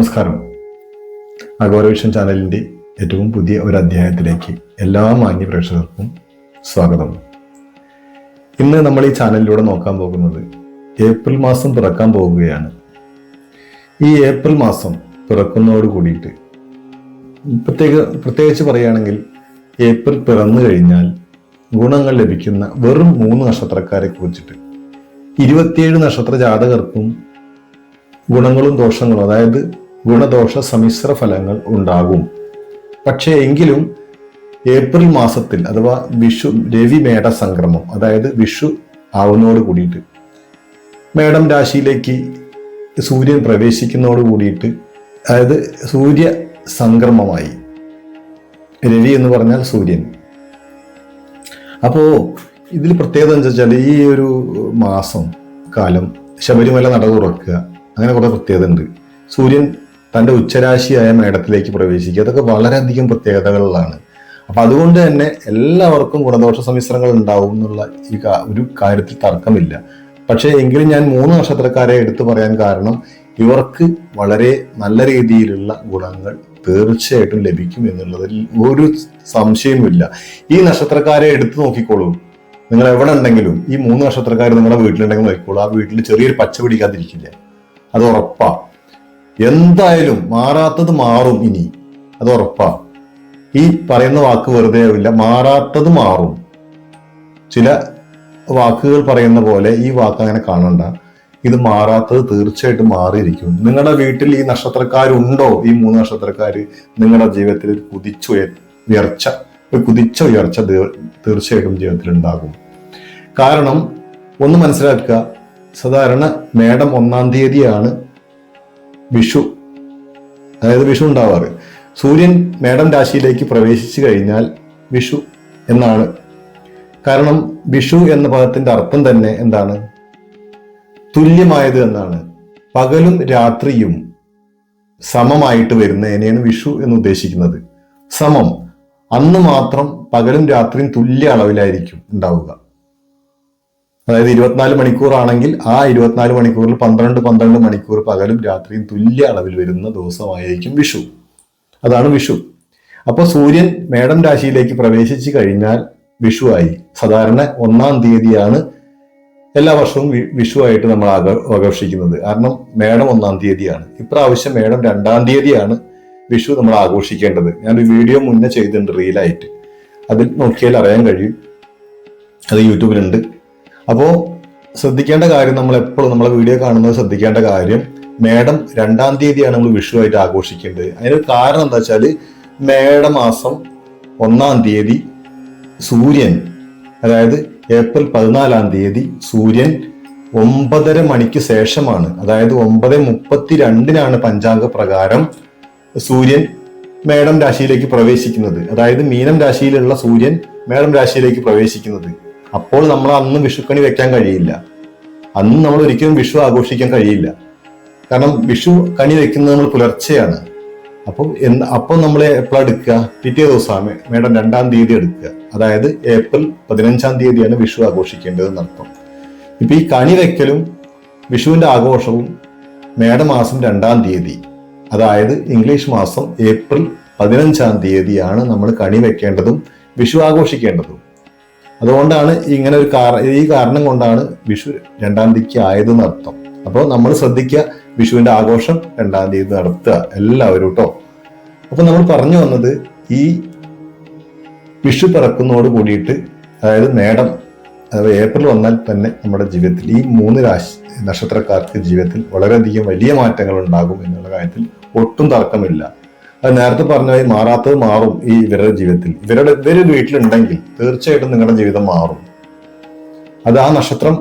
നമസ്കാരം. അഘോരവിഷൻ ചാനലിൻ്റെ ഏറ്റവും പുതിയ ഒരു അധ്യായത്തിലേക്ക് എല്ലാ മാന്യ പ്രേക്ഷകർക്കും സ്വാഗതം. ഇന്ന് നമ്മൾ ഈ ചാനലിലൂടെ നോക്കാൻ പോകുന്നത് ഏപ്രിൽ മാസം പിറക്കാൻ പോകുകയാണ്. ഈ ഏപ്രിൽ മാസം പിറക്കുന്നതോട് കൂടിയിട്ട് പ്രത്യേകിച്ച് പറയുകയാണെങ്കിൽ ഏപ്രിൽ പിറന്നു കഴിഞ്ഞാൽ ഗുണങ്ങൾ ലഭിക്കുന്ന വെറും 3 നക്ഷത്രക്കാരെ കുറിച്ചിട്ട് 27 നക്ഷത്ര ജാതകർക്കും ഗുണങ്ങളും ദോഷങ്ങളും, അതായത് ഗുണദോഷ സമ്മിശ്ര ഫലങ്ങൾ ഉണ്ടാകും. പക്ഷേ എങ്കിലും ഏപ്രിൽ മാസത്തിൽ അഥവാ വിഷു രവി മേട സംക്രമം, അതായത് വിഷു ആവുന്നതോട് കൂടിയിട്ട് മേടം രാശിയിലേക്ക് സൂര്യൻ പ്രവേശിക്കുന്നതോട് കൂടിയിട്ട്, അതായത് സൂര്യ സംക്രമമായി, രവി എന്ന് പറഞ്ഞാൽ സൂര്യൻ. അപ്പോ ഇതിൽ പ്രത്യേകത എന്താ വെച്ചാൽ ഈ ഒരു മാസം കാലം ശബരിമല നട തുറക്കുക, അങ്ങനെ കുറെ പ്രത്യേകത ഉണ്ട്. സൂര്യൻ തൻ്റെ ഉച്ചരാശിയായ മേടത്തിലേക്ക് പ്രവേശിക്കുക, അതൊക്കെ വളരെയധികം പ്രത്യേകതകളിലാണ്. അപ്പൊ അതുകൊണ്ട് തന്നെ എല്ലാവർക്കും ഗുണദോഷ സമ്മിശ്രങ്ങൾ ഉണ്ടാവും എന്നുള്ള ഒരു കാര്യത്തിൽ തർക്കമില്ല. പക്ഷേ എങ്കിലും ഞാൻ 3 നക്ഷത്രക്കാരെ എടുത്തു പറയാൻ കാരണം ഇവർക്ക് വളരെ നല്ല രീതിയിലുള്ള ഗുണങ്ങൾ തീർച്ചയായിട്ടും ലഭിക്കും എന്നുള്ളതിൽ ഒരു സംശയവുമില്ല. ഈ നക്ഷത്രക്കാരെ എടുത്തു നോക്കിക്കോളൂ. നിങ്ങൾ എവിടെ ഉണ്ടെങ്കിലും ഈ 3 നക്ഷത്രക്കാർ നിങ്ങളുടെ വീട്ടിലുണ്ടെങ്കിൽ നോക്കിക്കോളൂ, ആ വീട്ടിൽ ചെറിയൊരു പച്ച പിടിക്കാതിരിക്കില്ല, അത് ഉറപ്പാ. എന്തായാലും മാറാത്തത് മാറും, ഇനി അത് ഉറപ്പാ. ഈ പറയുന്ന വാക്ക് വെറുതെ ആവില്ല, മാറാത്തത് മാറും. ചില വാക്കുകൾ പറയുന്ന പോലെ ഈ വാക്ക് അങ്ങനെ കാണണ്ട, ഇത് മാറാത്തത് തീർച്ചയായിട്ടും മാറിയിരിക്കും. നിങ്ങളുടെ വീട്ടിൽ ഈ നക്ഷത്രക്കാരുണ്ടോ, ഈ 3 നക്ഷത്രക്കാര് നിങ്ങളുടെ ജീവിതത്തിൽ കുതിച്ച ഉയർച്ച തീർച്ചയായിട്ടും ജീവിതത്തിൽ ഉണ്ടാകും. കാരണം ഒന്ന് മനസ്സിലാക്കുക, സാധാരണ മേടം 1-ാം തീയതിയാണ് വിഷു, അതായത് വിഷു ഉണ്ടാവാറ്. സൂര്യൻ മേടം രാശിയിലേക്ക് പ്രവേശിച്ചു കഴിഞ്ഞാൽ വിഷു എന്നാണ്. കാരണം വിഷു എന്ന പദത്തിന്റെ അർത്ഥം തന്നെ എന്താണ്? തുല്യമായത് എന്നാണ്. പകലും രാത്രിയും സമമായിട്ട് വരുന്നതിനെയാണ് വിഷു എന്ന് ഉദ്ദേശിക്കുന്നത്. സമം, അന്ന് മാത്രം പകലും രാത്രിയും തുല്യ അളവിലായിരിക്കും ഉണ്ടാവുക. അതായത് 24 മണിക്കൂർ ആണെങ്കിൽ ആ 24 മണിക്കൂറിൽ 12 മണിക്കൂർ പകലും രാത്രിയും തുല്യ അളവിൽ വരുന്ന ദിവസമായിരിക്കും വിഷു. അതാണ് വിഷു. അപ്പൊ സൂര്യൻ മേടം രാശിയിലേക്ക് പ്രവേശിച്ചു കഴിഞ്ഞാൽ വിഷുവായി. സാധാരണ 1-ാം തീയതിയാണ് എല്ലാ വർഷവും വിഷുവായിട്ട് നമ്മൾ ആഘോഷിക്കുന്നത്. കാരണം മേടം 1-ാം തീയതിയാണ്. ഇപ്രാവശ്യം മേടം 2-ാം തീയതിയാണ് വിഷു നമ്മൾ ആഘോഷിക്കേണ്ടത്. ഞാനൊരു വീഡിയോ മുന്നേ ചെയ്തിട്ടുണ്ട് റീലായിട്ട്, അതിൽ നോക്കിയാൽ അറിയാൻ കഴിയും, അത് യൂട്യൂബിലുണ്ട്. അപ്പോൾ ശ്രദ്ധിക്കേണ്ട കാര്യം, നമ്മൾ എപ്പോഴും നമ്മളെ വീഡിയോ കാണുന്നത് ശ്രദ്ധിക്കേണ്ട കാര്യം, മേടം 2-ാം തീയതിയാണ് നമ്മൾ വിഷുവായിട്ട് ആഘോഷിക്കേണ്ടത്. അതിന് കാരണം എന്താ വെച്ചാൽ മേടമാസം 1-ാം തീയതി സൂര്യൻ, അതായത് ഏപ്രിൽ 14-ാം തീയതി സൂര്യൻ 9:30 മണിക്ക് ശേഷമാണ്, അതായത് 9:32 പഞ്ചാംഗ പ്രകാരം സൂര്യൻ മേടം രാശിയിലേക്ക് പ്രവേശിക്കുന്നത്. അതായത് മീനം രാശിയിലുള്ള സൂര്യൻ മേടം രാശിയിലേക്ക് പ്രവേശിക്കുന്നത്. അപ്പോൾ നമ്മൾ അന്ന് വിഷുക്കണി വെക്കാൻ കഴിയില്ല, അന്ന് നമ്മൾ ഒരിക്കലും വിഷു ആഘോഷിക്കാൻ കഴിയില്ല. കാരണം വിഷു കണി വെക്കുന്നത് നമ്മൾ പുലർച്ചെയാണ്. അപ്പോൾ നമ്മൾ എപ്പോഴാണ് എടുക്കുക? പിറ്റേ ദിവസമാണ് മേടം 2-ാം തീയതി എടുക്കുക. അതായത് ഏപ്രിൽ 15-ാം തീയതിയാണ് വിഷു ആഘോഷിക്കേണ്ടതെന്ന് അർത്ഥം. ഇപ്പൊ ഈ കണി വെക്കലും വിഷുവിന്റെ ആഘോഷവും മേടമാസം 2-ാം തീയതി, അതായത് ഇംഗ്ലീഷ് മാസം ഏപ്രിൽ 15-ാം തീയതിയാണ് നമ്മൾ കണി വെക്കേണ്ടതും വിഷു ആഘോഷിക്കേണ്ടതും. അതുകൊണ്ടാണ് ഇങ്ങനെ ഈ കാരണം കൊണ്ടാണ് വിഷു 2-ാം തീയതിക്ക് ആയതെന്ന് അർത്ഥം. അപ്പോൾ നമ്മൾ ശ്രദ്ധിക്കുക, വിഷുവിന്റെ ആഘോഷം 2-ാം തീയതി നടത്തുക എല്ലാവരും കേട്ടോ. അപ്പൊ നമ്മൾ പറഞ്ഞു വന്നത്, ഈ വിഷു പിറക്കുന്നതോട് കൂടിയിട്ട്, അതായത് മേടം, അതായത് ഏപ്രിൽ വന്നാൽ തന്നെ നമ്മുടെ ജീവിതത്തിൽ ഈ 3 നക്ഷത്രക്കാർക്ക് ജീവിതത്തിൽ വളരെയധികം വലിയ മാറ്റങ്ങൾ ഉണ്ടാകും എന്നുള്ള കാര്യത്തിൽ ഒട്ടും തർക്കമില്ല. അത് നേരത്തെ പറഞ്ഞ മാറാത്തത് മാറും. ഈ ഇവരുടെ ജീവിതത്തിൽ ഇവര് വീട്ടിലുണ്ടെങ്കിൽ തീർച്ചയായിട്ടും നിങ്ങളുടെ ജീവിതം മാറും. അത് ആ നക്ഷത്രം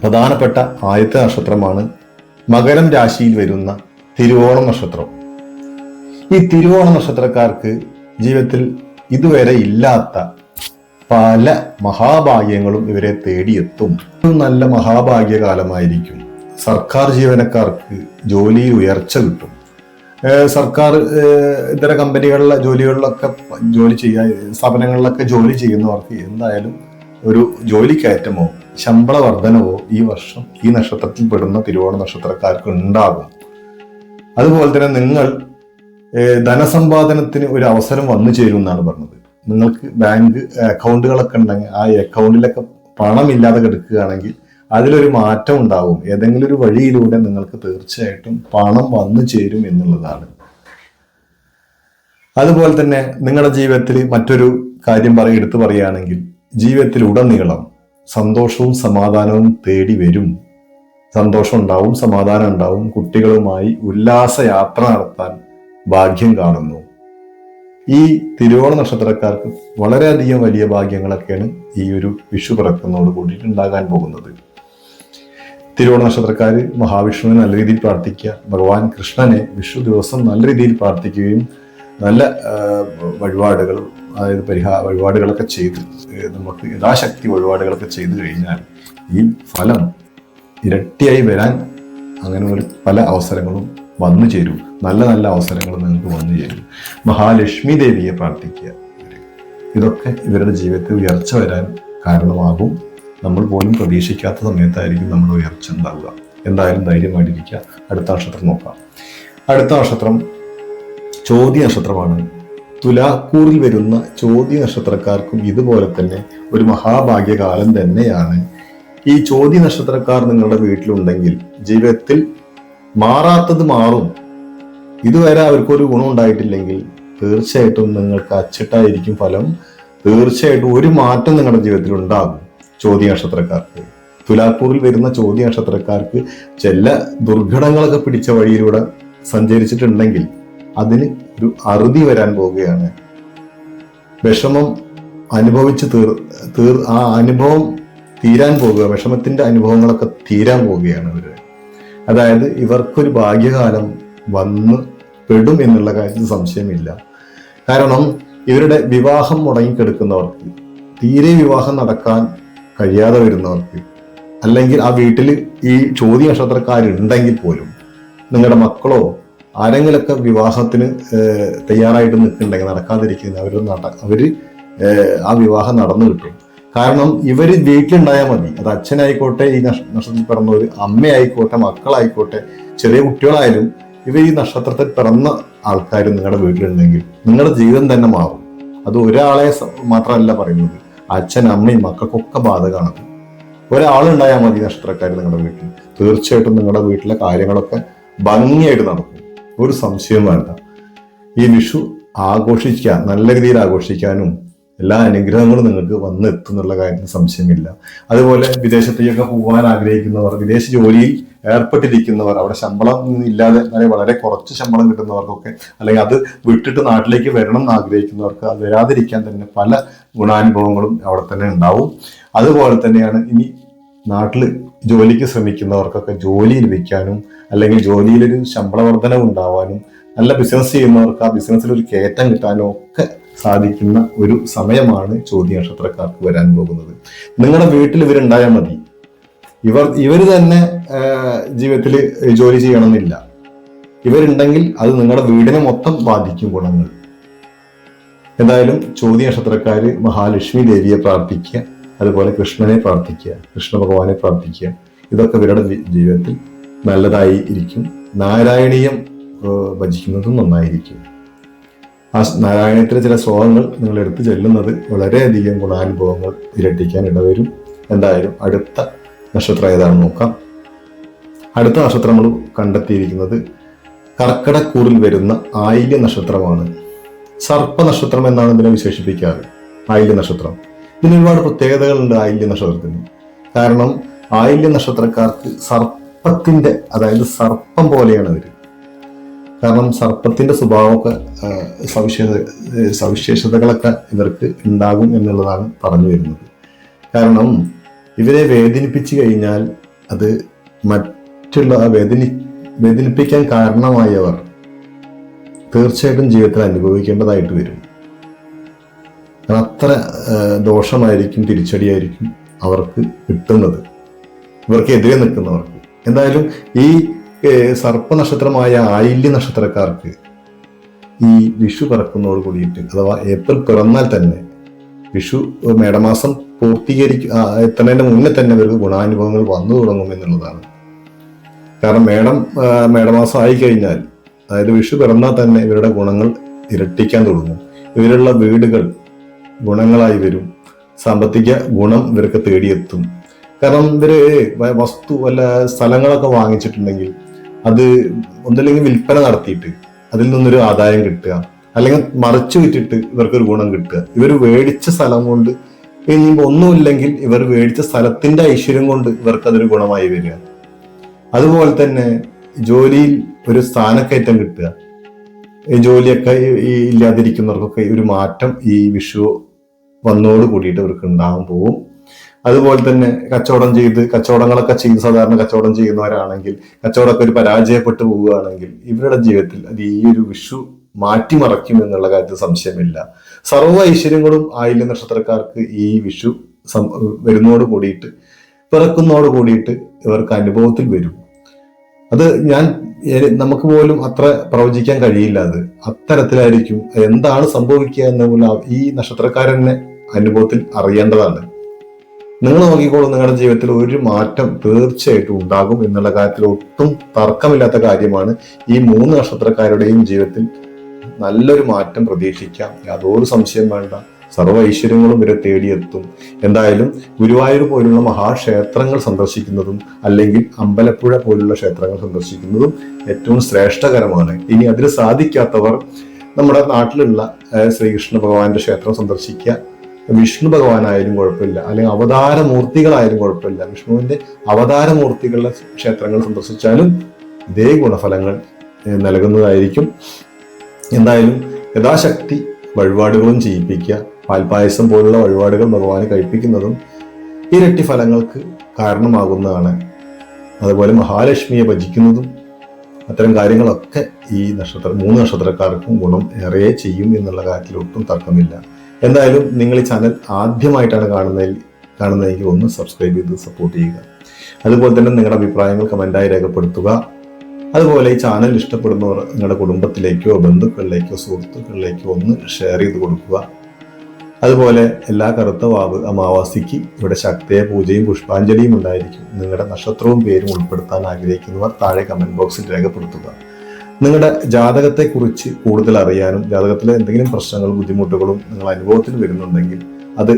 പ്രധാനപ്പെട്ട ആദ്യത്തെ നക്ഷത്രമാണ് മകരം രാശിയിൽ വരുന്ന തിരുവോണം നക്ഷത്രം. ഈ തിരുവോണ നക്ഷത്രക്കാർക്ക് ജീവിതത്തിൽ ഇതുവരെ ഇല്ലാത്ത പല മഹാഭാഗ്യങ്ങളും ഇവരെ തേടിയെത്തും. നല്ല മഹാഭാഗ്യകാലമായിരിക്കും. സർക്കാർ ജീവനക്കാർക്ക് ജോലിയിൽ ഉയർച്ച കിട്ടും. സർക്കാർ ഇതര കമ്പനികളിലെ ജോലികളിലൊക്കെ സ്ഥാപനങ്ങളിലൊക്കെ ജോലി ചെയ്യുന്നവർക്ക് എന്തായാലും ഒരു ജോലിക്കയറ്റമോ ശമ്പള വർധനവോ ഈ വർഷം ഈ നക്ഷത്രത്തിൽ പെടുന്ന തിരുവോണ നക്ഷത്രക്കാർക്ക് ഉണ്ടാകും. അതുപോലെ തന്നെ നിങ്ങൾ ധനസമ്പാദനത്തിന് ഒരു അവസരം വന്നു ചേരും എന്നാണ് പറഞ്ഞത്. നിങ്ങൾക്ക് ബാങ്ക് അക്കൗണ്ടുകളൊക്കെ ഉണ്ടെങ്കിൽ ആ അക്കൗണ്ടിലൊക്കെ പണമില്ലാതെ കിടക്കുകയാണെങ്കിൽ അതിലൊരു മാറ്റം ഉണ്ടാവും. ഏതെങ്കിലും ഒരു വഴിയിലൂടെ നിങ്ങൾക്ക് തീർച്ചയായിട്ടും പണം വന്നു ചേരും എന്നുള്ളതാണ്. അതുപോലെ തന്നെ നിങ്ങളുടെ ജീവിതത്തിൽ മറ്റൊരു കാര്യം എടുത്തു പറയുകയാണെങ്കിൽ, ജീവിതത്തിൽ ഉടനീളം സന്തോഷവും സമാധാനവും തേടി വരും. സന്തോഷം ഉണ്ടാവും, സമാധാനം ഉണ്ടാവും. കുട്ടികളുമായി ഉല്ലാസ യാത്ര നടത്താൻ ഭാഗ്യം കാണുന്നു. ഈ തിരുവോണ നക്ഷത്രക്കാർക്ക് വളരെയധികം വലിയ ഭാഗ്യങ്ങളൊക്കെയാണ് ഈ ഒരു വിഷു പിറക്കുന്നതോട് കൂടിയിട്ട് ഉണ്ടാകാൻ പോകുന്നത്. തിരുവോണ നക്ഷത്രക്കാർ മഹാവിഷ്ണുവിനെ നല്ല രീതിയിൽ പ്രാർത്ഥിക്കുക. ഭഗവാൻ കൃഷ്ണനെ വിഷു ദിവസം നല്ല രീതിയിൽ പ്രാർത്ഥിക്കുകയും നല്ല വഴിപാടുകൾ, അതായത് വഴിപാടുകളൊക്കെ ചെയ്ത് നമുക്ക് യഥാശക്തി വഴിപാടുകളൊക്കെ ചെയ്തു കഴിഞ്ഞാൽ ഈ ഫലം ഇരട്ടിയായി വരാൻ അങ്ങനെ ഒരു പല അവസരങ്ങളും വന്നു ചേരും. നല്ല നല്ല അവസരങ്ങൾ നിങ്ങൾക്ക് വന്നു ചേരും. മഹാലക്ഷ്മി ദേവിയെ പ്രാർത്ഥിക്കുക. ഇതൊക്കെ ഇവരുടെ ജീവിതത്തിൽ ഉയർച്ച വരാൻ കാരണമാകും. നമ്മൾ പോലും പ്രതീക്ഷിക്കാത്ത സമയത്തായിരിക്കും നമ്മുടെ ഉയർച്ച ഉണ്ടാവുക. എന്തായാലും ധൈര്യമായിട്ടിരിക്കുക. അടുത്ത നക്ഷത്രം നോക്കാം. അടുത്ത നക്ഷത്രം ചോതി നക്ഷത്രമാണ്. തുലാക്കൂറിൽ വരുന്ന ചോതി നക്ഷത്രക്കാർക്കും ഇതുപോലെ തന്നെ ഒരു മഹാഭാഗ്യകാലം തന്നെയാണ്. ഈ ചോതി നക്ഷത്രക്കാർ നിങ്ങളുടെ വീട്ടിലുണ്ടെങ്കിൽ ജീവിതത്തിൽ മാറാത്തത് മാറും. ഇതുവരെ അവർക്കൊരു ഗുണം ഉണ്ടായിട്ടില്ലെങ്കിൽ തീർച്ചയായിട്ടും നിങ്ങൾക്ക് അച്ചിട്ടായിരിക്കും ഫലം. തീർച്ചയായിട്ടും ഒരു മാറ്റം നിങ്ങളുടെ ജീവിതത്തിൽ ഉണ്ടാകും. ചോതി നക്ഷത്രക്കാർക്ക്, തുലാക്കൂറിൽ വരുന്ന ചോതി നക്ഷത്രക്കാർക്ക് ചില ദുർഘടങ്ങളൊക്കെ പിടിച്ച വഴിയിലൂടെ സഞ്ചരിച്ചിട്ടുണ്ടെങ്കിൽ അതിന് ഒരു അറുതി വരാൻ പോവുകയാണ്. വിഷമം അനുഭവിച്ച് ആ അനുഭവം തീരാൻ പോകുക. വിഷമത്തിന്റെ അനുഭവങ്ങളൊക്കെ തീരാൻ പോവുകയാണ് ഇവര്. അതായത് ഇവർക്കൊരു ഭാഗ്യകാലം വന്ന് പെടും എന്നുള്ള കാര്യത്തിൽ സംശയമില്ല. കാരണം ഇവരുടെ വിവാഹം മുടങ്ങിക്കെടുക്കുന്നവർക്ക്, തീരെ വിവാഹം നടക്കാൻ കഴിയാതെ വരുന്നവർക്ക്, അല്ലെങ്കിൽ ആ വീട്ടിൽ ഈ ചോതി നക്ഷത്രക്കാരുണ്ടെങ്കിൽ പോലും നിങ്ങളുടെ മക്കളോ ആരെങ്കിലൊക്കെ വിവാഹത്തിന് തയ്യാറായിട്ട് നിൽക്കുന്നുണ്ടെങ്കിൽ നടക്കാതിരിക്കുന്ന അവര് ആ വിവാഹം നടന്നു കിട്ടും. കാരണം ഇവര് വീട്ടിലുണ്ടായാൽ മതി. അത് അച്ഛനായിക്കോട്ടെ, ഈ നക്ഷത്രത്തിൽ പിറന്നവര്, അമ്മയായിക്കോട്ടെ, മക്കളായിക്കോട്ടെ, ചെറിയ കുട്ടികളായാലും ഇവർ ഈ നക്ഷത്രത്തിൽ പിറന്ന ആൾക്കാർ നിങ്ങളുടെ വീട്ടിലുണ്ടെങ്കിൽ നിങ്ങളുടെ ജീവിതം തന്നെ മാറും. അത് ഒരാളെ മാത്രമല്ല പറയുന്നത്, അച്ഛൻ, അമ്മയും മക്കൾക്കൊക്കെ ബാധകമാണ്. ഒരാളുണ്ടായാൽ മതി നക്ഷത്രക്കാർ നിങ്ങളുടെ വീട്ടിൽ. തീർച്ചയായിട്ടും നിങ്ങളുടെ വീട്ടിലെ കാര്യങ്ങളൊക്കെ ഭംഗിയായിട്ട് നടക്കും. ഒരു സംശയവും വേണ്ട. ഈ വിഷു ആഘോഷിക്കാൻ, നല്ല രീതിയിൽ ആഘോഷിക്കാനും എല്ലാ അനുഗ്രഹങ്ങളും നിങ്ങൾക്ക് വന്ന് എത്തുന്നുള്ള കാര്യത്തിൽ സംശയമില്ല. അതുപോലെ വിദേശത്തേക്കൊക്കെ പോകാൻ ആഗ്രഹിക്കുന്നവർ, വിദേശ ജോലിയിൽ ഏർപ്പെട്ടിരിക്കുന്നവർ, അവിടെ ശമ്പളം ഇല്ലാതെ വളരെ കുറച്ച് ശമ്പളം കിട്ടുന്നവർക്കൊക്കെ, അല്ലെങ്കിൽ അത് വിട്ടിട്ട് നാട്ടിലേക്ക് വരണം എന്ന് ആഗ്രഹിക്കുന്നവർക്ക് അത് വരാതിരിക്കാൻ തന്നെ പല ഗുണാനുഭവങ്ങളും അവിടെ തന്നെ ഉണ്ടാവും. അതുപോലെ തന്നെയാണ് ഇനി നാട്ടിൽ ജോലിക്ക് ശ്രമിക്കുന്നവർക്കൊക്കെ ജോലി ലഭിക്കാനും, അല്ലെങ്കിൽ ജോലിയിലൊരു ശമ്പള വർധന ഉണ്ടാവാനും, നല്ല ബിസിനസ് ചെയ്യുന്നവർക്ക് ആ ബിസിനസ്സിൽ ഒരു കയറ്റം കിട്ടാനും ഒക്കെ സാധിക്കുന്ന ഒരു സമയമാണ് ചോതി നക്ഷത്രക്കാർക്ക് വരാൻ പോകുന്നത്. നിങ്ങളുടെ വീട്ടിൽ ഇവരുണ്ടായാൽ മതി. ഇവര് തന്നെ ജീവിതത്തിൽ ജോലി ചെയ്യണമെന്നില്ല. ഇവരുണ്ടെങ്കിൽ അത് നിങ്ങളുടെ വീടിനെ മൊത്തം ബാധിക്കും ഗുണങ്ങൾ. എന്തായാലും ചോതി നക്ഷത്രക്കാര് മഹാലക്ഷ്മി ദേവിയെ പ്രാർത്ഥിക്കുക, അതുപോലെ കൃഷ്ണനെ പ്രാർത്ഥിക്കുക, കൃഷ്ണ ഭഗവാനെ പ്രാർത്ഥിക്കുക. ഇതൊക്കെ ഇവരുടെ ജീവിതത്തിൽ നല്ലതായി ഇരിക്കും. നാരായണീയം ഭജിക്കുന്നതും നന്നായിരിക്കും. ആ നാരായണീയത്തിലെ ചില ശ്ലോകങ്ങൾ നിങ്ങൾ എടുത്തു ചെല്ലുന്നത് വളരെയധികം ഗുണാനുഭവങ്ങൾ ഇരട്ടിക്കാൻ ഇടവരും. എന്തായാലും അടുത്ത നക്ഷത്രം ഏതാണെന്ന് നോക്കാം. അടുത്ത നക്ഷത്രം നമ്മൾ കണ്ടെത്തിയിരിക്കുന്നത് കർക്കിടക്കൂറിൽ വരുന്ന ആയില്യ നക്ഷത്രമാണ്. സർപ്പ നക്ഷത്രം എന്നാണ് ഇതിനെ വിശേഷിപ്പിക്കാറ്. ആയില്യ നക്ഷത്രം, ഇതിന് ഒരുപാട് പ്രത്യേകതകളുണ്ട് ആയില്യ നക്ഷത്രത്തിന്. കാരണം ആയില്യ നക്ഷത്രക്കാർക്ക് സർപ്പത്തിന്റെ, അതായത് സർപ്പം പോലെയാണ് അവര്. കാരണം സർപ്പത്തിന്റെ സ്വഭാവമൊക്കെ സവിശേഷതകളൊക്കെ ഇവർക്ക് ഉണ്ടാകും എന്നുള്ളതാണ് പറഞ്ഞു വരുന്നത്. കാരണം ഇവരെ വേദനിപ്പിച്ചു കഴിഞ്ഞാൽ അത് മറ്റുള്ള വേദനിപ്പിക്കാൻ കാരണമായവർ തീർച്ചയായിട്ടും ജീവിതത്തിൽ അനുഭവിക്കേണ്ടതായിട്ട് വരും. അത്ര ദോഷമായിരിക്കും, തിരിച്ചടിയായിരിക്കും അവർക്ക് കിട്ടുന്നത്, ഇവർക്കെതിരെ നിൽക്കുന്നവർക്ക്. എന്തായാലും ഈ സർപ്പ നക്ഷത്രമായ ആയില്യ നക്ഷത്രക്കാർക്ക് ഈ വിഷു പിറക്കുന്നതോട് കൂടിയിട്ട്, അഥവാ ഏപ്രിൽ പിറന്നാൽ തന്നെ വിഷു മേടമാസം എത്തുന്നതിന്റെ മുന്നേ തന്നെ ഇവർക്ക് ഗുണാനുഭവങ്ങൾ വന്നു തുടങ്ങും എന്നുള്ളതാണ്. കാരണം മേടമാസം ആയിക്കഴിഞ്ഞാൽ അതായത് വിഷു പിറന്നാൽ തന്നെ ഇവരുടെ ഗുണങ്ങൾ ഇരട്ടിക്കാൻ തുടങ്ങും. ഇവരുള്ള വീടുകൾ ഗുണങ്ങളായി വരും. സാമ്പത്തിക ഗുണം ഇവർക്ക് തേടിയെത്തും. കാരണം ഇവര് വസ്തു വല്ല സ്ഥലങ്ങളൊക്കെ വാങ്ങിച്ചിട്ടുണ്ടെങ്കിൽ അത് ഒന്നില്ലെങ്കിൽ വിൽപ്പന നടത്തിയിട്ട് അതിൽ നിന്നൊരു ആദായം കിട്ടുക, അല്ലെങ്കിൽ മറിച്ചു വിറ്റിട്ട് ഇവർക്കൊരു ഗുണം കിട്ടുക. ഇവർ മേടിച്ച സ്ഥലം കൊണ്ട് ഇനി ഒന്നുമില്ലെങ്കിൽ ഇവർ മേടിച്ച സ്ഥലത്തിന്റെ ഐശ്വര്യം കൊണ്ട് ഇവർക്ക് അതൊരു ഗുണമായി വരിക. അതുപോലെ തന്നെ ജോലിയിൽ ഒരു സ്ഥാനക്കയറ്റം കിട്ടുക. ഈ ജോലിയൊക്കെ ഇല്ലാതിരിക്കുന്നവർക്കൊക്കെ ഒരു മാറ്റം ഈ വിഷു വന്നോട് കൂടിയിട്ട് ഇവർക്ക് ഉണ്ടാകാൻ പോകും. അതുപോലെ തന്നെ കച്ചവടങ്ങളൊക്കെ ചെയ്ത് സാധാരണ കച്ചവടം ചെയ്യുന്നവരാണെങ്കിൽ കച്ചവടമൊക്കെ ഒരു പരാജയപ്പെട്ടു പോവുകയാണെങ്കിൽ ഇവരുടെ ജീവിതത്തിൽ അത് ഈ ഒരു വിഷു മാറ്റിമറയ്ക്കും എന്നുള്ള കാര്യത്തിൽ സംശയമില്ല. സർവ്വ ഐശ്വര്യങ്ങളും ആയില്യ നക്ഷത്രക്കാർക്ക് ഈ വിഷു വരുന്നോട് കൂടിയിട്ട് പിറക്കുന്നോട് കൂടിയിട്ട് ഇവർക്ക് അനുഭവത്തിൽ വരും. അത് നമുക്ക് പോലും അത്ര പ്രവചിക്കാൻ കഴിയില്ല. അത് അത്തരത്തിലായിരിക്കും. എന്താണ് സംഭവിക്കുക എന്ന പോലും ഈ നക്ഷത്രക്കാരനെ അനുഭവത്തിൽ അറിയേണ്ടതാണ്. നിങ്ങൾ നോക്കിക്കോളൂ, നിങ്ങളുടെ ജീവിതത്തിൽ ഒരു മാറ്റം തീർച്ചയായിട്ടും ഉണ്ടാകും എന്നുള്ള കാര്യത്തിൽ ഒട്ടും തർക്കമില്ലാത്ത കാര്യമാണ്. ഈ 3 നക്ഷത്രക്കാരുടെയും ജീവിതത്തിൽ നല്ലൊരു മാറ്റം പ്രതീക്ഷിക്കാം. യാതൊരു സംശയം വേണ്ട. സർവ്വ ഐശ്വര്യങ്ങളും ഇവരെ തേടിയെത്തും. എന്തായാലും ഗുരുവായൂർ പോലുള്ള മഹാക്ഷേത്രങ്ങൾ സന്ദർശിക്കുന്നതും അല്ലെങ്കിൽ അമ്പലപ്പുഴ പോലുള്ള ക്ഷേത്രങ്ങൾ സന്ദർശിക്കുന്നതും ഏറ്റവും ശ്രേഷ്ഠകരമാണ്. ഇനി അതിന് സാധിക്കാത്തവർ നമ്മുടെ നാട്ടിലുള്ള ശ്രീകൃഷ്ണ ഭഗവാന്റെ ക്ഷേത്രം സന്ദർശിക്കുക. വിഷ്ണു ഭഗവാനായാലും കുഴപ്പമില്ല, അല്ലെങ്കിൽ അവതാരമൂർത്തികളായാലും കുഴപ്പമില്ല. വിഷ്ണുവിന്റെ അവതാരമൂർത്തികളുടെ ക്ഷേത്രങ്ങൾ സന്ദർശിച്ചാലും ഇതേ ഗുണഫലങ്ങൾ നൽകുന്നതായിരിക്കും. എന്തായാലും യഥാശക്തി വഴിപാടുകളും ചെയ്യിപ്പിക്കുക. പാൽപായസം പോലുള്ള വഴിപാടുകൾ ഭഗവാന് കഴിപ്പിക്കുന്നതും ഇരട്ടി ഫലങ്ങൾക്ക് കാരണമാകുന്നതാണ്. അതുപോലെ മഹാലക്ഷ്മിയെ ഭജിക്കുന്നതും അത്തരം കാര്യങ്ങളൊക്കെ ഈ 3 നക്ഷത്രക്കാർക്കും ഗുണം ഏറെ ചെയ്യും എന്നുള്ള കാര്യത്തിൽ ഒട്ടും തർക്കമില്ല. എന്തായാലും നിങ്ങൾ ഈ ചാനൽ ആദ്യമായിട്ടാണ് കാണുന്നതെങ്കിൽ ഒന്ന് സബ്സ്ക്രൈബ് ചെയ്ത് സപ്പോർട്ട് ചെയ്യുക. അതുപോലെ തന്നെ നിങ്ങളുടെ അഭിപ്രായങ്ങൾ കമന്റായി രേഖപ്പെടുത്തുക. അതുപോലെ ഈ ചാനൽ ഇഷ്ടപ്പെടുന്നവർ നിങ്ങളുടെ കുടുംബത്തിലേക്കോ ബന്ധുക്കളിലേക്കോ സുഹൃത്തുക്കളിലേക്കോ ഒന്ന് ഷെയർ ചെയ്ത് കൊടുക്കുക. അതുപോലെ എല്ലാ കറുത്ത അമാവാസിക്ക് ഇവിടെ ശക്തിയെ പൂജയും പുഷ്പാഞ്ജലിയും ഉണ്ടായിരിക്കും. നിങ്ങളുടെ നക്ഷത്രവും പേരും ഉൾപ്പെടുത്താൻ ആഗ്രഹിക്കുന്നവർ താഴെ കമന്റ് ബോക്സിൽ രേഖപ്പെടുത്തുക. നിങ്ങളുടെ ജാതകത്തെക്കുറിച്ച് കൂടുതൽ അറിയാനും ജാതകത്തിലെ എന്തെങ്കിലും പ്രശ്നങ്ങളും ബുദ്ധിമുട്ടുകളും നിങ്ങൾ അനുഭവത്തിൽ വരുന്നുണ്ടെങ്കിൽ അത്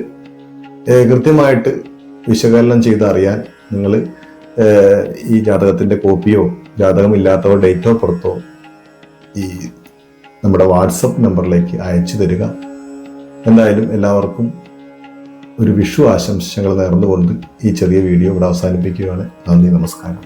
കൃത്യമായിട്ട് വിശകലനം ചെയ്ത് അറിയാൻ നിങ്ങൾ ഈ ജാതകത്തിന്റെ കോപ്പിയോ ജാതകമില്ലാത്തവോ ഡേറ്റ് ഓഫ് ബർത്തോ ഈ നമ്മുടെ വാട്സപ്പ് നമ്പറിലേക്ക് അയച്ചു തരിക. എന്തായാലും എല്ലാവർക്കും ഒരു വിഷു ആശംസകൾ നേർന്നുകൊണ്ട് ഈ ചെറിയ വീഡിയോ ഇവിടെ അവസാനിപ്പിക്കുകയാണ്. നന്ദി, നമസ്കാരം.